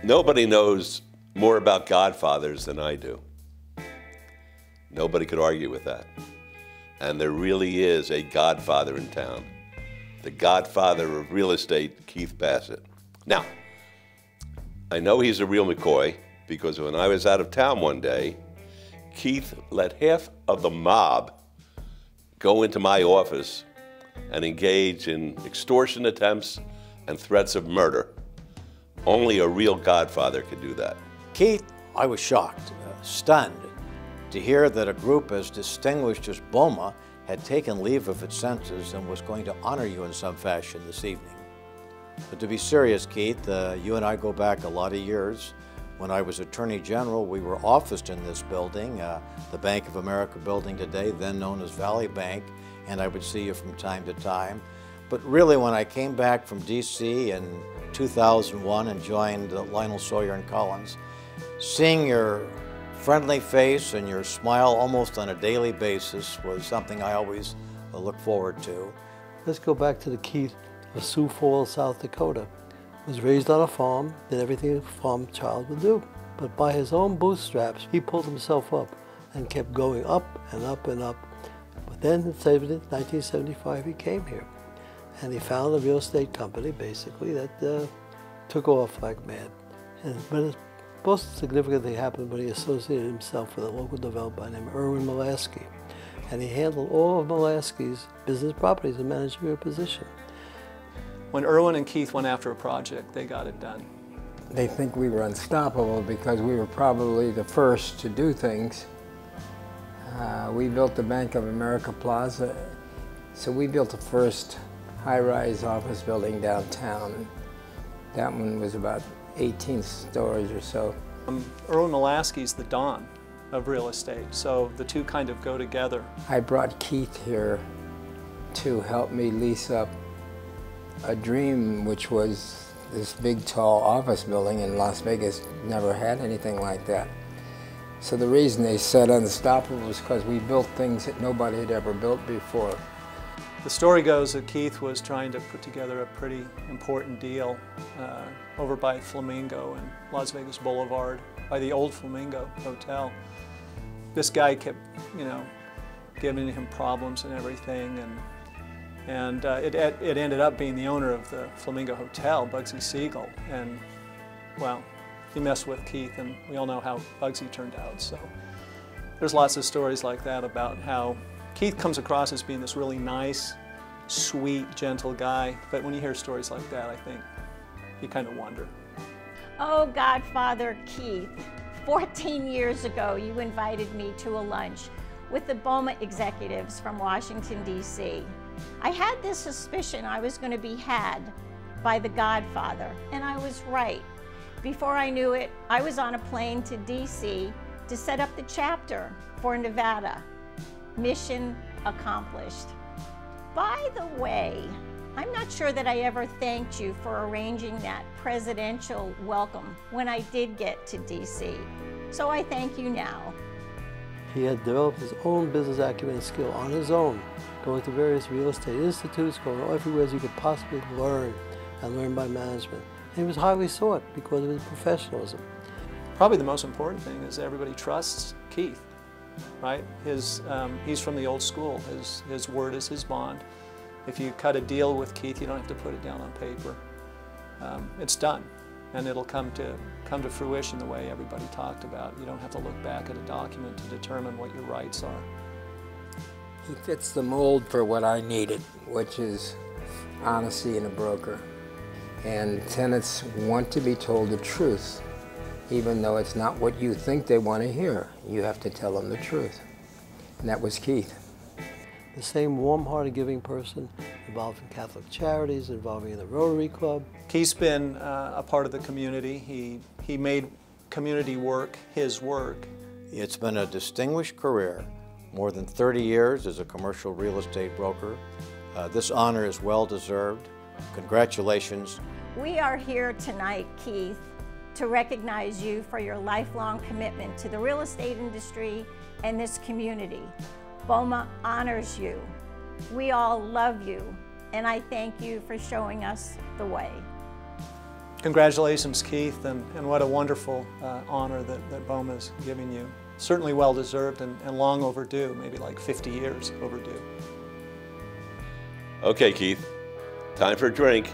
Nobody knows more about Godfathers than I do. Nobody could argue with that. And there really is a Godfather in town. The Godfather of real estate, Keith Bassett. Now, I know he's a real McCoy because when I was out of town one day, Keith let half of the mob go into my office and engage in extortion attempts and threats of murder. Only a real Godfather could do that. Keith, I was shocked, stunned, to hear that a group as distinguished as BOMA had taken leave of its senses and was going to honor you in some fashion this evening. But to be serious, Keith, you and I go back a lot of years. When I was Attorney General, we were officed in this building, the Bank of America building today, then known as Valley Bank, and I would see you from time to time. But really, when I came back from DC in 2001 and joined Lionel Sawyer and Collins, seeing your friendly face and your smile almost on a daily basis was something I always look forward to. Let's go back to the Keith of Sioux Falls, South Dakota. Was raised on a farm, did everything a farm child would do. But by his own bootstraps, he pulled himself up and kept going up and up and up. But then in 1975, he came here. And he founded a real estate company, basically, that took off like mad. But the most significant thing happened when he associated himself with a local developer named Irwin Mulaski. And he handled all of Mulaski's business properties in a managerial position. When Irwin and Keith went after a project, they got it done. They think we were unstoppable because we were probably the first to do things. We built the Bank of America Plaza, so we built the first high-rise office building downtown. That one was about 18 stories or so. Irwin Mulaski's the Don of real estate, so the two kind of go together. I brought Keith here to help me lease up a dream, which was this big, tall office building in Las Vegas. Never had anything like that. So the reason they said unstoppable was because we built things that nobody had ever built before. The story goes that Keith was trying to put together a pretty important deal over by Flamingo and Las Vegas Boulevard, by the old Flamingo Hotel. This guy kept, giving him problems and everything, and it ended up being the owner of the Flamingo Hotel, Bugsy Siegel, and well, he messed with Keith, and we all know how Bugsy turned out. So there's lots of stories like that about how Keith comes across as being this really nice, sweet, gentle guy, but when you hear stories like that, I think you kind of wonder. Oh, Godfather Keith, 14 years ago, you invited me to a lunch with the BOMA executives from Washington, D.C. I had this suspicion I was going to be had by the Godfather, and I was right. Before I knew it, I was on a plane to D.C. to set up the chapter for Nevada. Mission accomplished. By the way, I'm not sure that I ever thanked you for arranging that presidential welcome when I did get to D.C. So I thank you now. He had developed his own business acumen and skill on his own, going to various real estate institutes, going everywhere as you could possibly learn and learn by management. And he was highly sought because of his professionalism. Probably the most important thing is everybody trusts Keith, right? He's from the old school. His word is his bond. If you cut a deal with Keith, you don't have to put it down on paper. It's done, and it'll come to fruition the way everybody talked about. You don't have to look back at a document to determine what your rights are. He fits the mold for what I needed, which is honesty in a broker. And tenants want to be told the truth, even though it's not what you think they want to hear. You have to tell them the truth. And that was Keith. The same warm-hearted, giving person, involved in Catholic charities, involving in the Rotary Club. Keith's been a part of the community. He made community work his work. It's been a distinguished career, more than 30 years as a commercial real estate broker. This honor is well-deserved. Congratulations. We are here tonight, Keith, to recognize you for your lifelong commitment to the real estate industry and this community. BOMA honors you. We all love you, and I thank you for showing us the way. Congratulations, Keith, and what a wonderful honor that BOMA is giving you. Certainly well deserved and long overdue, maybe like 50 years overdue. Okay, Keith, time for a drink.